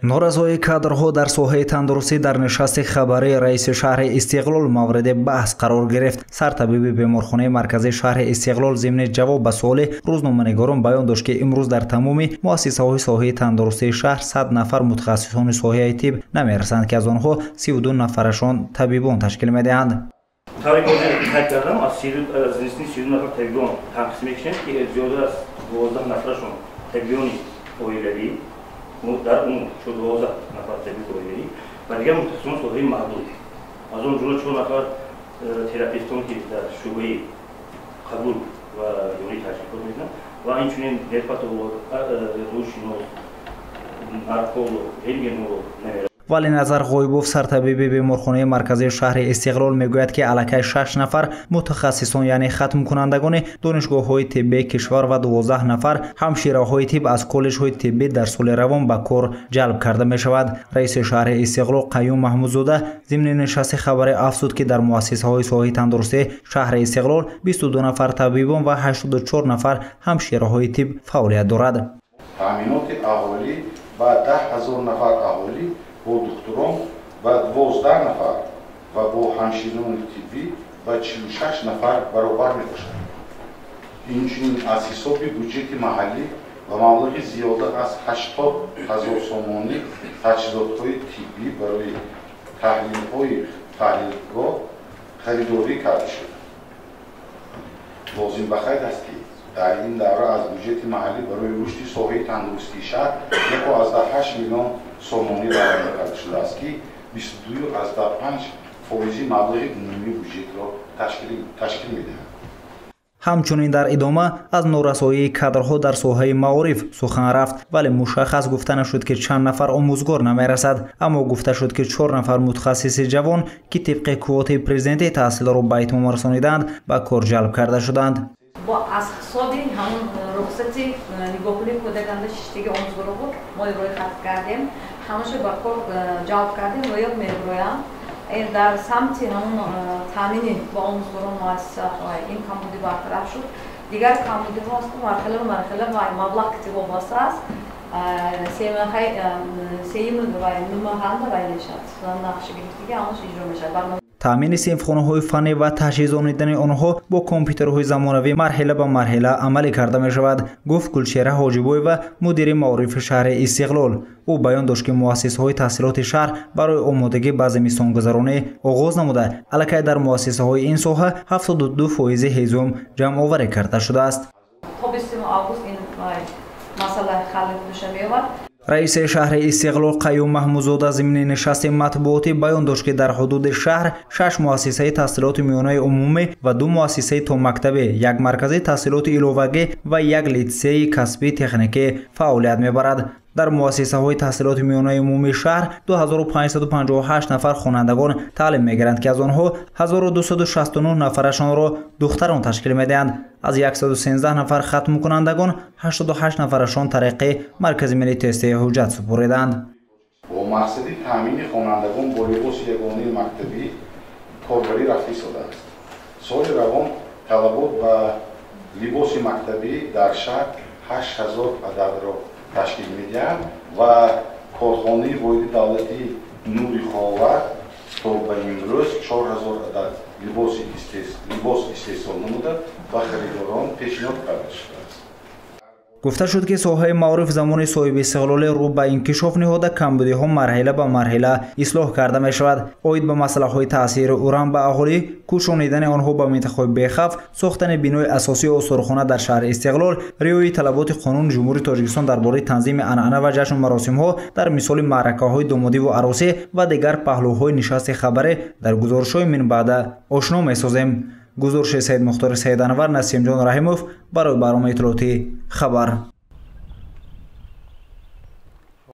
норазоии кадрҳо дар соҳаи тандурустӣ дар нишасти хабарии раиси шаҳри Истиқлол мавриди баҳс қарор гирифт. Сартабиби беморхонаи марказии шаҳри Истиқлол зимни ҷавоб ба суоли рӯзноманигорон баён дошт, ки имрӯз дар тамоми муассисаҳои соҳаи тандурустии шаҳр 100 нафар мутахассисони соҳаи тиб намерасанд, ки аз онҳо 32 нафарашон табибон ташкил медиҳанд. در اون شد 12 نفر طبیب اولیایی و دیگر متخصصان صحه‌ای محدود. از اون جمله 4 نفر تراپیستون که در شعبه قبول و یوری تشکیل میدن و اینچنین هپاتولوژ، روشنولوژ، نارکولوژ، رنتگنولوژ вале Назар Ғоибов, сартабиби беморхонаи марказии шаҳри Истиқлол, мегӯяд, ки аллакай 6 нафар мутахассисон, яъне хатмкунандагони донишгоҳҳои тиббии кишвар ва 12 нафар ҳамшираҳои тиб аз коллеҷҳои тиббӣ дар соли равон ба кор ҷалб карда мешавад. Раиси шаҳри Истиқлол Қаюм Маҳмудзода зимни нишасти хабаре афзуд, ки дар муассисаҳои соҳаи тандурустии шаҳри Истиқлол 22 нафар табибон ва 84 нафар ҳамшираҳои тиб фаъолият дорад. таъминоти аҳолӣ ба 10,000 нафар аҳолӣ бо духтурон ва 12 нафар ва бо ҳамширони тиббӣ ва 46 нафар баробар мебошад. инчунин аз ҳисоби бюджети маҳаллӣ ва маблағи зиёда аз 80,000 сомонӣ таҷҳизотҳои тиббӣ барои таҳлилҳои таҳлилгоҳ харидорӣ карда шуд. лозим ба қайд аст, ки дар ин давра аз бюджети маҳаллӣ барои рушди соҳаи тандурустии шаҳр 1,8 миллион сомонӣ баромад карда шудааст, ки 22,5% маблағи умумии бюджетро ташкил медиҳад. ҳамчунин дар идома аз норасоии кадрҳо дар соҳаи маориф сухан рафт, вале мушаххас гуфта нашуд, ки чанд нафар омӯзгор намерасад. Аммо гуфта шуд, ки 4 нафар мутахассиси ҷавон, ки тибқи квотаи президентӣ таҳсилро ба итмом расониданд, ба кор ҷалб карда шуданд. با از حسابی همون رخصتی نگاهی کودکان شیشتگی آموزگارا بود ما روی خط کردیم همش با کار جواب کردیم و یک می‌رویم این در سمت همون تامین با آموزگاران مؤسسه این کمبودی برطرف شد دیگر کمبودی هاست مرحله و مبلغ کتیب واسه است سیم و نماهند و ایشات نقشه گرفتگی همش اجرا میشه таъмини синфхонаҳои фанӣ ва таҷҳизонидани онҳо бо компютерҳои замонавӣ марҳила ба марҳила амалӣ карда мешавад, гуфт Гулчера Ҳоҷибоева, мудири маорифи шаҳри Истиқлол. ӯ баён дошт, ки муассисаҳои таҳсилоти шаҳр барои омодагӣ ба зимистонгузаронӣ оғоз намуда, аллакай дар муассисаҳои ин соҳа 72% ҳизум ҷамъоварӣ карда шудааст. раиси шаҳри Истиқлол Қаюм Маҳмудзода зимни нишасти матбуотӣ баён дошт, ки дар ҳудуди шаҳр 6 муассисаи таҳсилоти миёнаи умумӣ ва 2 муассисаи томактабӣ, 1 маркази таҳсилоти иловагӣ ва 1 литсеи касбӣ техникӣ фаъолият мебарад. дар муассисаҳои таҳсилоти миёнаи умумии шаҳр 2558 нафар хонандагон таълим мегиранд, ки аз онҳо 1269 нафарашонро духтарон ташкил медиҳанд. аз 113 нафар хатмкунандагон 88 нафарашон тариқи маркази миллии тестии ҳуҷҷат супориданд. бо мақсади таъмини хонандагон бо либоси ягонаи мактабӣ корбарӣ рафтӣ шудааст. соли равон талабот ба либоси мактабӣ дар шаҳр 8000 ададро ташкил медиҳад ва корхонаи воҳиди давлатии нури ховар то ба имрӯз 4000 адад либос истеҳсол намуда ба харидорон пешниҳод карда шудааст. гуфта шуд, ки соҳаи маориф замони соҳиби истиқлолӣ рӯ ба инкишоф ниҳода камбудиҳо марҳила ба марҳила ислоҳ карда мешавад. оид ба масъалаҳои таъсири уран ба аҳолӣ, кӯшонидани онҳо ба минтақаҳои бехавф, сохтани бинои асосии осорхона дар шаҳри Истиқлол, риояи талаботи қонуни ҷумҳурии Тоҷикистон дар бораи танзими анъана ва ҷашну маросимҳо дар мисоли маъракаҳои домодиву аросӣ ва дигар паҳлӯҳои нишасти хабарӣ дар гузоришҳои минбаъда ошно месозем. гузориши Саид Мухтори Саиданвар, Насимҷон Раҳимов барои барномаи иттилоотӣ Хабар.